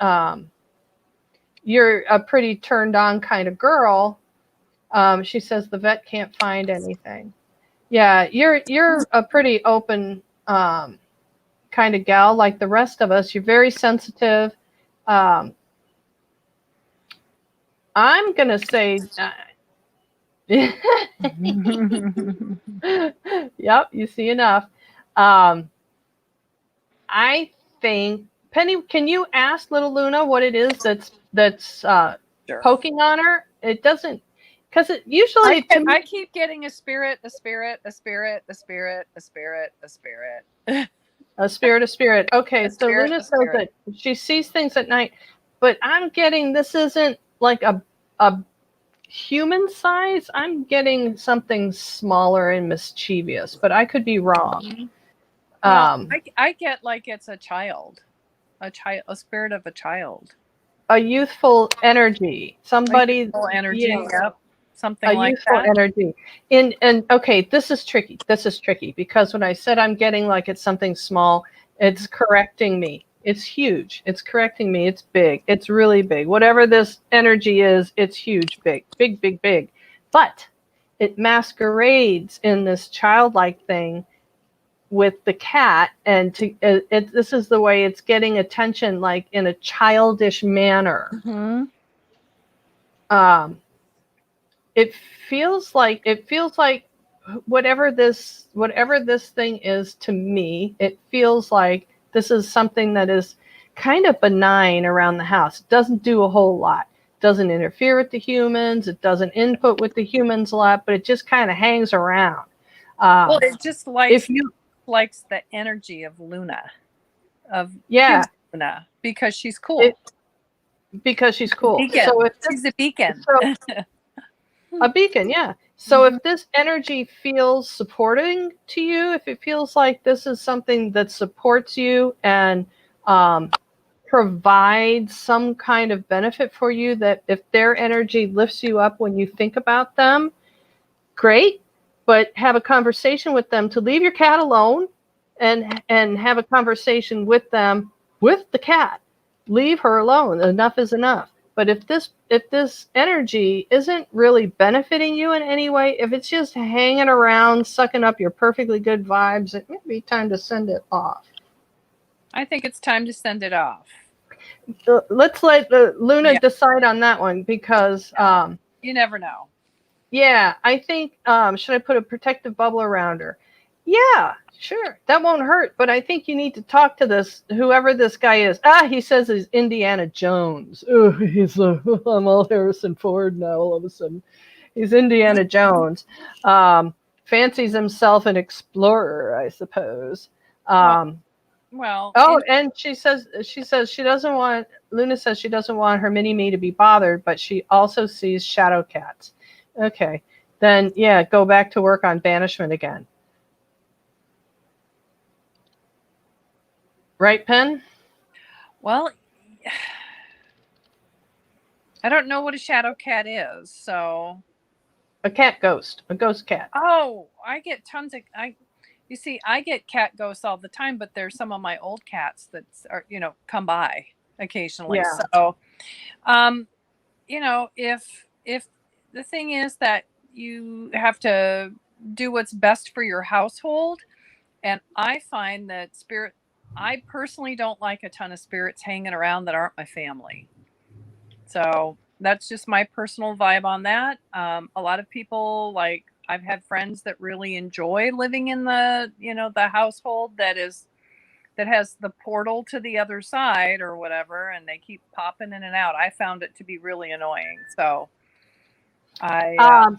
you're a pretty turned on kind of girl. She says the vet can't find anything. Yeah, you're a pretty open kind of gal like the rest of us. You're very sensitive. Um, I'm gonna say, yep, you see enough. Um, I think Penny, can you ask little Luna what it is that's Sure. poking on her? It doesn't, because it usually to me, I keep getting a spirit, a spirit, a spirit, a spirit, a spirit, a spirit. a spirit, a spirit. Okay, A so spirit, Luna a says spirit. that she sees things at night, but I'm getting this isn't like a human size. I'm getting something smaller and mischievous, but I could be wrong. Well, Um, I get like it's a child, a spirit of a child, a youthful energy, a somebody, youthful energy. yeah, Yep, something a like youthful that. energy. And okay, this is tricky. This is tricky because when I said I'm getting like it's something small, it's correcting me. It's huge. It's correcting me. It's big. It's really big. Whatever this energy is, it's huge, big, big, big, big. But it masquerades in this childlike thing with the cat, and this is the way it's getting attention, like in a childish manner. Mm-hmm. Um, it feels like whatever this thing is to me, it feels like this is something that is kind of benign around the house. It doesn't do a whole lot. It doesn't interfere with the humans. It doesn't input with the humans a lot, but it just kind of hangs around. Well, Um, it just if you, likes the energy of Luna, of yeah, human Luna, because she's cool. it because she's cool. Beacon. So if She's a beacon. so a beacon, yeah. So Mm-hmm. if this energy feels supporting to you, if it feels like this is something that supports you and um, provides some kind of benefit for you, that if their energy lifts you up when you think about them, great. But have a conversation with them to leave your cat alone, and have a conversation with them with the cat. Leave her alone. Enough is enough. But if this energy isn't really benefiting you in any way, if it's just hanging around, sucking up your perfectly good vibes, it may be time to send it off. I think it's time to send it off. Let's let Luna Yeah. decide on that one because, You never know. yeah, I think, should I put a protective bubble around her? Yeah, sure. That won't hurt. But I think you need to talk to whoever this guy is. He says he's Indiana Jones. Oh, I'm all Harrison Ford now all of a sudden. He's Indiana Jones. Fancies himself an explorer, I suppose. Well, Um, well, oh, and she says she doesn't want, Luna says she doesn't want her mini me to be bothered, but she also sees shadow cats. Okay, then yeah, go back to work on banishment again. Right, Pen? well, I don't know what a shadow cat is, so. A cat ghost, a ghost cat. Oh, I get tons of you see, I get cat ghosts all the time, but there's some of my old cats that are, come by occasionally. Yeah. So, um, if the thing is that you have to do what's best for your household, and I find that I personally don't like a ton of spirits hanging around that aren't my family. So that's just my personal vibe on that. A lot of people, like, I've had friends that really enjoy living in the household that has the portal to the other side or whatever, and they keep popping in and out. I found it to be really annoying. So I, Um,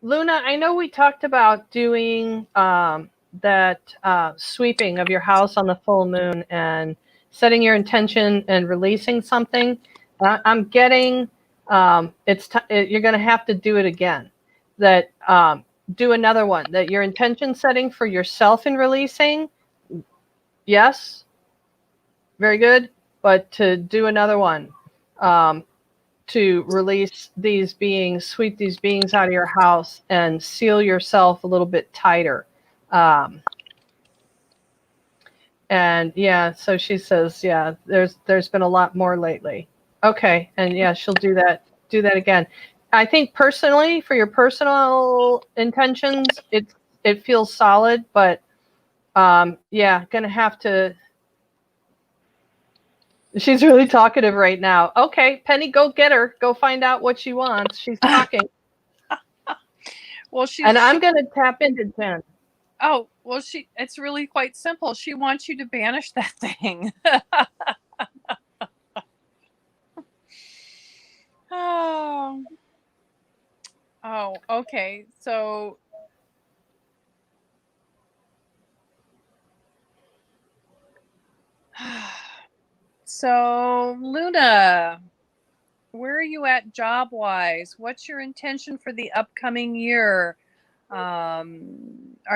Luna, I know we talked about doing that sweeping of your house on the full moon and setting your intention and releasing something. I'm getting you're going to have to do it again. That do another one. That your intention setting for yourself in releasing, yes, very good. But to do another one. To release these beings, sweep these beings out of your house, and seal yourself a little bit tighter. Um, and yeah, so she says, yeah, there's been a lot more lately. Okay. And yeah, she'll do that again. I think personally, for your personal intentions, it feels solid, but yeah, gonna have to. She's really talkative right now. Okay, Penny, go get her. Go find out what she wants. She's talking. Well, And I'm gonna tap into Jen. Oh, well, it's really quite simple. She wants you to banish that thing. Oh. Oh, okay. So Luna, where are you at job wise? What's your intention for the upcoming year? Are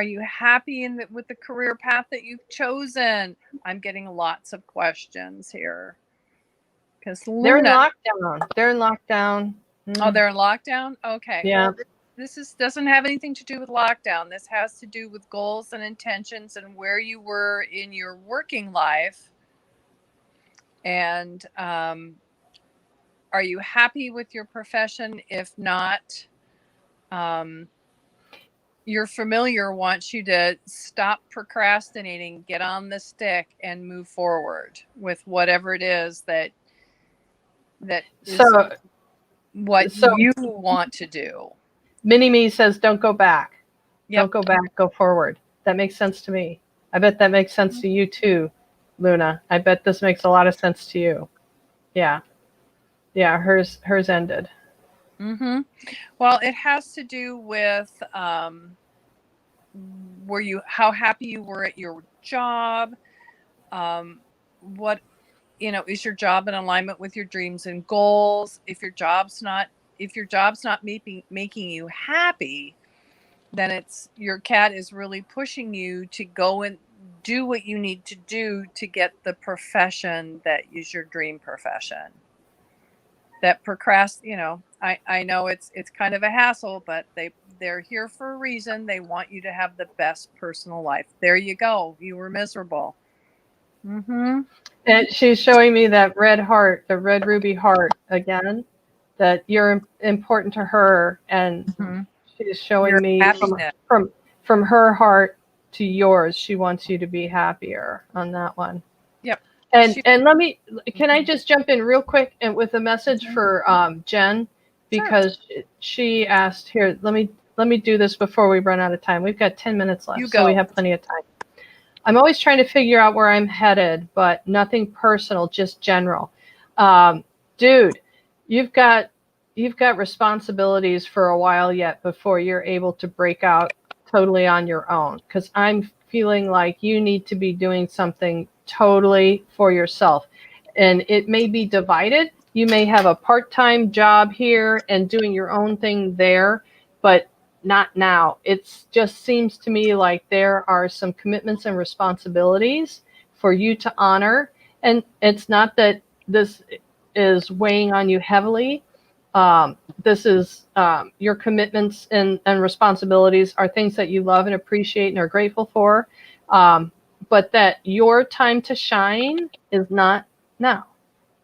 you happy with the career path that you've chosen? I'm getting lots of questions here because They're in Luna. lockdown. They're in lockdown. Oh, they're in lockdown. Okay. Yeah. Well, this doesn't have anything to do with lockdown. This has to do with goals and intentions and where you were in your working life. And are you happy with your profession? If not, your familiar wants you to stop procrastinating, get on the stick, and move forward with whatever it is that is what you want to do. Mini-Me says, don't go back. Yep. Don't go back, go forward. That makes sense to me. I bet that makes sense to you too, Luna. I bet this makes a lot of sense to you. Yeah. Yeah, hers ended. Mm-hmm. Well, it has to do with how happy you were at your job. What, is your job in alignment with your dreams and goals? If your job's not making you happy, then it's your cat is really pushing you to go and do what you need to do to get the profession that is your dream profession. That I know it's kind of a hassle, but they're here for a reason. They want you to have the best personal life. There you go. You were miserable. Mm-hmm. And she's showing me that red heart, the red ruby heart again, that you're important to her, and she's showing Your me from her heart to yours. She wants you to be happier on that one. Yep. And can I just jump in real quick and with a message for Jen, because she asked here. Let me do this before we run out of time. We've got 10 minutes left, so we have plenty of time. I'm always trying to figure out where I'm headed, but nothing personal, just general. Dude, you've got responsibilities for a while yet before you're able to break out totally on your own, because I'm feeling like you need to be doing something totally for yourself. And it may be divided. You may have a part-time job here and doing your own thing there, but not now. It just seems to me like there are some commitments and responsibilities for you to honor. And it's not that this is weighing on you heavily. This is your commitments and responsibilities are things that you love and appreciate and are grateful for. But that your time to shine is not now.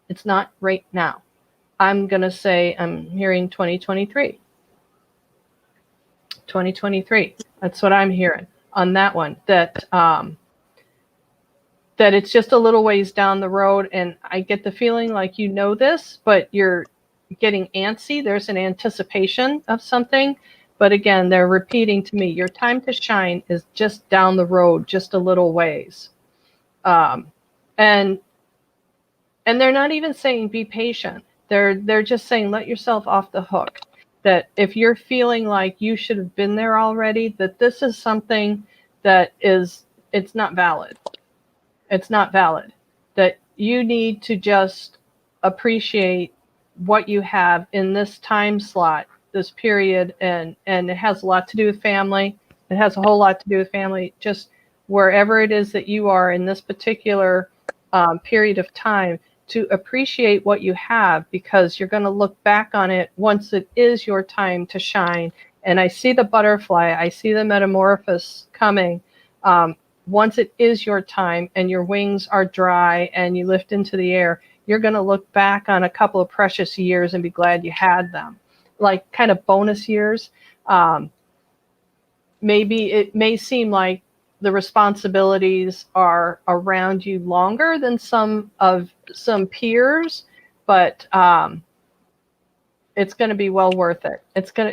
It's not right now. I'm going to say I'm hearing 2023. 2023. That's what I'm hearing on that one. That it's just a little ways down the road, and I get the feeling like you know this, but you're getting antsy. There's an anticipation of something, but again, they're repeating to me, your time to shine is just down the road, just a little ways. And they're not even saying be patient. They're just saying let yourself off the hook. That if you're feeling like you should have been there already, that this is something that it's not valid. It's not valid. That you need to just appreciate what you have in this time slot, this period, and it has a lot to do with family. It has a whole lot to do with family. Just wherever it is that you are in this particular period of time, to appreciate what you have, because you're going to look back on it once it is your time to shine. And I see the butterfly, I see the metamorphosis coming. Once it is your time and your wings are dry and you lift into the air, you're going to look back on a couple of precious years and be glad you had them, like kind of bonus years. Maybe it may seem like the responsibilities are around you longer than some peers, but it's going to be well worth it.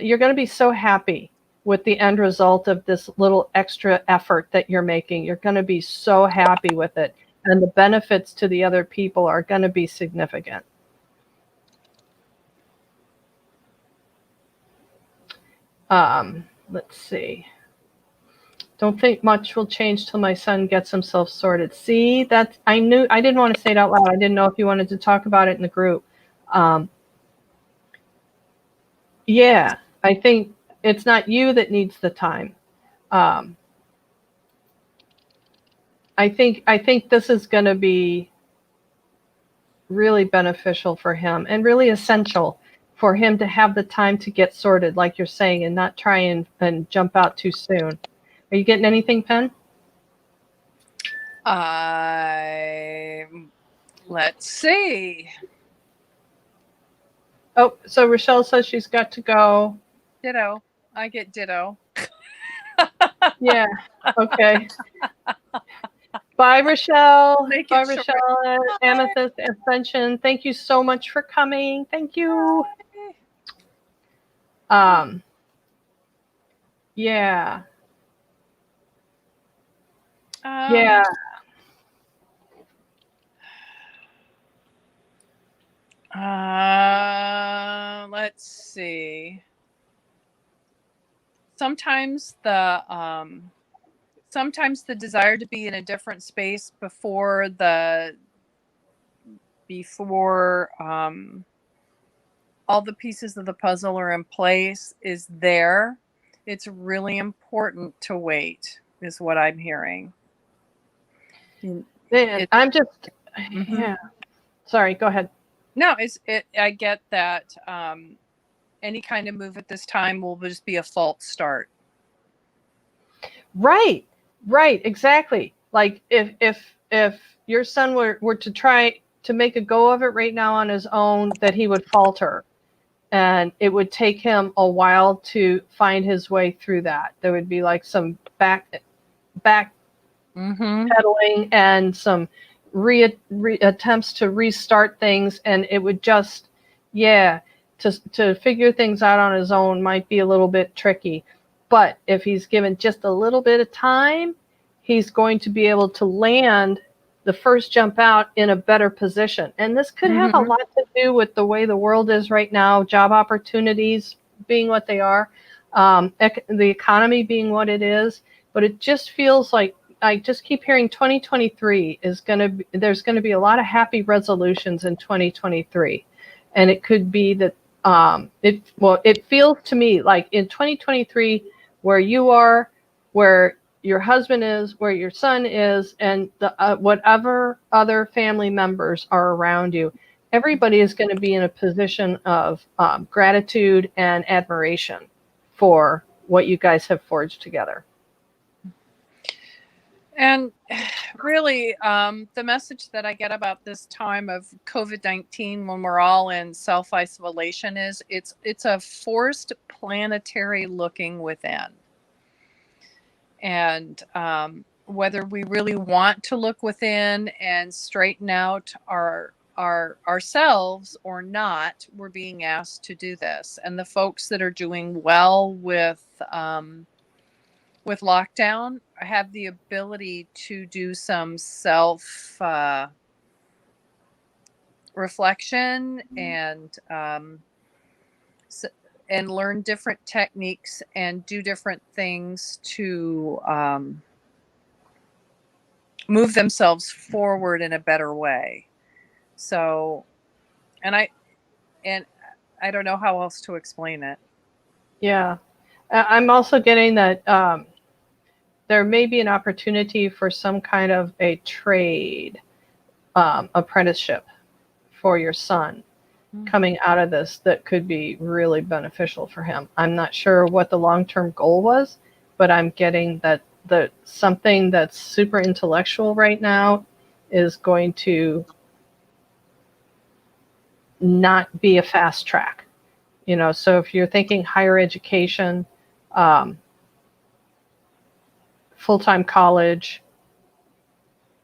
You're going to be so happy with the end result of this little extra effort that you're making. You're going to be so happy with it, and the benefits to the other people are going to be significant. Let's see. Don't think much will change till my son gets himself sorted. See, that I knew I didn't want to say it out loud. I didn't know if you wanted to talk about it in the group. Yeah, I think it's not you that needs the time. I think this is going to be really beneficial for him and really essential for him to have the time to get sorted, like you're saying, and not try and jump out too soon. Are you getting anything, Penn? Let's see. Oh, so Rochelle says she's got to go. Ditto. I get ditto. Yeah. Okay. Bye, Rochelle. Bye, Rochelle. Amethyst Ascension. Thank you so much for coming. Thank you. Yeah. Yeah. Let's see. Sometimes the desire to be in a different space before all the pieces of the puzzle are in place is there. It's really important to wait, is what I'm hearing. I'm just, yeah. Sorry, go ahead. No, I get that any kind of move at this time will just be a false start. Right, exactly. Like if your son were to try to make a go of it right now on his own, that he would falter. And it would take him a while to find his way through that. There would be like some back pedaling and some attempts to restart things, and it would just, to figure things out on his own might be a little bit tricky. But if he's given just a little bit of time, he's going to be able to land the first jump out in a better position. And this could have a lot to do with the way the world is right now, job opportunities being what they are, the economy being what it is. But it just feels like I just keep hearing 2023 there's going to be a lot of happy resolutions in 2023. And it could be that it feels to me like in 2023, where you are, where your husband is, where your son is, and whatever other family members are around you, everybody is going to be in a position of gratitude and admiration for what you guys have forged together. And really, the message that I get about this time of COVID-19, when we're all in self-isolation, is it's a forced planetary looking within. And whether we really want to look within and straighten out ourselves or not, we're being asked to do this. And the folks that are doing well with lockdown have the ability to do some self reflection and learn different techniques and do different things to move themselves forward in a better way. So, and I don't know how else to explain it. Yeah. I'm also getting that there may be an opportunity for some kind of a trade apprenticeship for your son coming out of this that could be really beneficial for him. I'm not sure what the long-term goal was, but I'm getting that something that's super intellectual right now is going to not be a fast track. So if you're thinking higher education, full-time college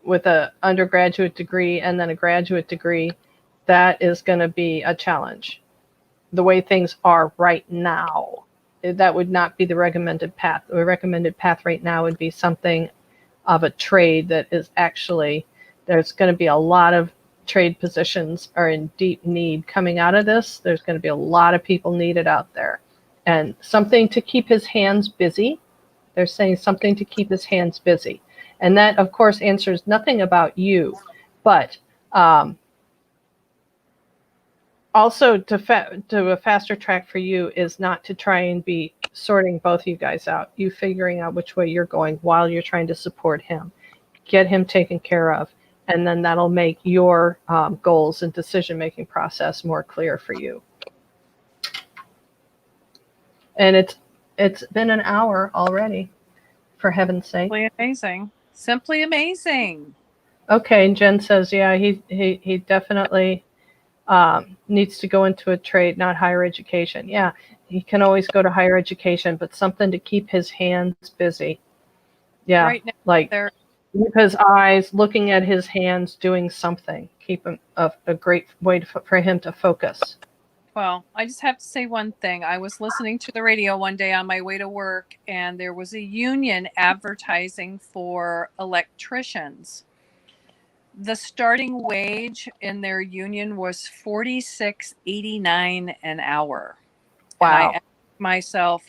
with an undergraduate degree and then a graduate degree, that is going to be a challenge. The way things are right now, that would not be the recommended path. The recommended path right now would be something of a trade that is actually, there's going to be a lot of trade positions are in deep need coming out of this. There's going to be a lot of people needed out there. And something to keep his hands busy. They're saying something to keep his hands busy. And that, of course, answers nothing about you. But also to a faster track for you is not to try and be sorting both of you guys out. You figuring out which way you're going while you're trying to support him. Get him taken care of. And then that'll make your goals and decision-making process more clear for you. And it's been an hour already, for heaven's sake. Simply amazing. Simply amazing. Okay, and Jen says, yeah, he definitely needs to go into a trade, not higher education. Yeah, he can always go to higher education, but something to keep his hands busy. Yeah, right now, like keep his eyes looking at his hands doing something. Keep him a great way for him to focus. Well, I just have to say one thing. I was listening to the radio one day on my way to work, and there was a union advertising for electricians. The starting wage in their union was $46.89 an hour. Wow. And I asked myself,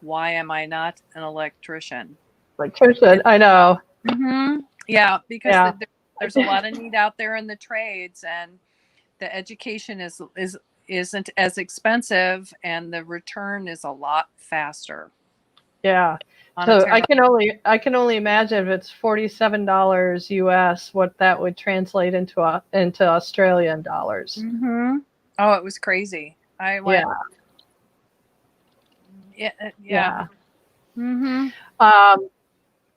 why am I not an electrician? Electrician, I know. Mm-hmm. Yeah, because there's a lot of need out there in the trades, and the education isn't as expensive, and the return is a lot faster. Yeah. So I can only imagine if it's $47 US, what that would translate into Australian dollars. Mm-hmm. Oh, it was crazy. I went. Yeah. Mm-hmm.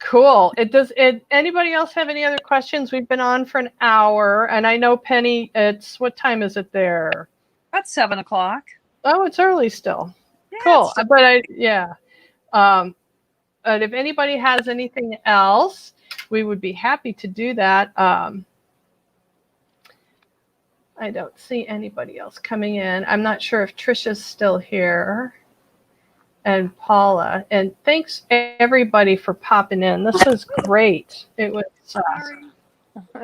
Cool. Anybody else have any other questions? We've been on for an hour, and I know Penny. What time is it there? About 7 o'clock. Oh, it's early still. Yeah, cool. But if anybody has anything else, we would be happy to do that. I don't see anybody else coming in. I'm not sure if Trisha's still here. And Paula. And thanks everybody for popping in. This was great. It was sorry. It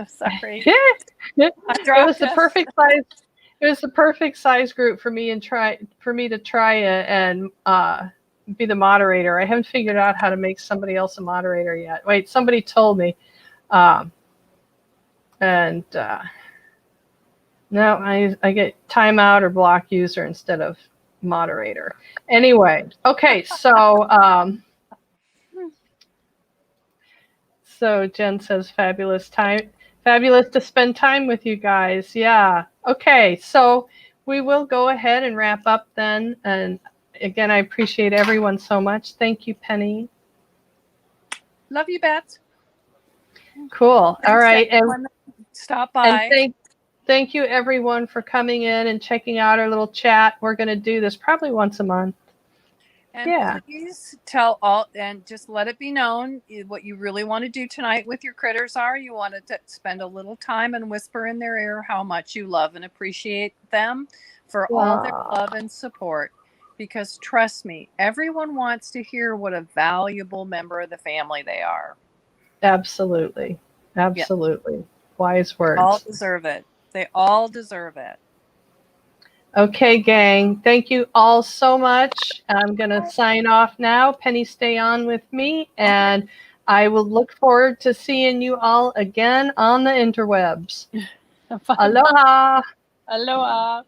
was the perfect size. It was the perfect size group for me to try and be the moderator. I haven't figured out how to make somebody else a moderator yet. Wait, somebody told me. No, I get timeout or block user instead of moderator. Anyway, okay, so so Jen says fabulous to spend time with you guys. Yeah. Okay, so we will go ahead and wrap up then. And again, I appreciate everyone so much. Thank you, Penny. Love you, Beth. Cool. All right. And stop by. And thank you everyone for coming in and checking out our little chat. We're going to do this probably once a month. And please tell all, and just let it be known what you really want to do tonight with your critters are. You want to spend a little time and whisper in their ear how much you love and appreciate them for all their love and support. Because trust me, everyone wants to hear what a valuable member of the family they are. Absolutely. Absolutely. Yeah. Wise words. All deserve it. They all deserve it. Okay, gang. Thank you all so much. I'm going to sign off now. Penny, stay on with me. And I will look forward to seeing you all again on the interwebs. Aloha. Aloha.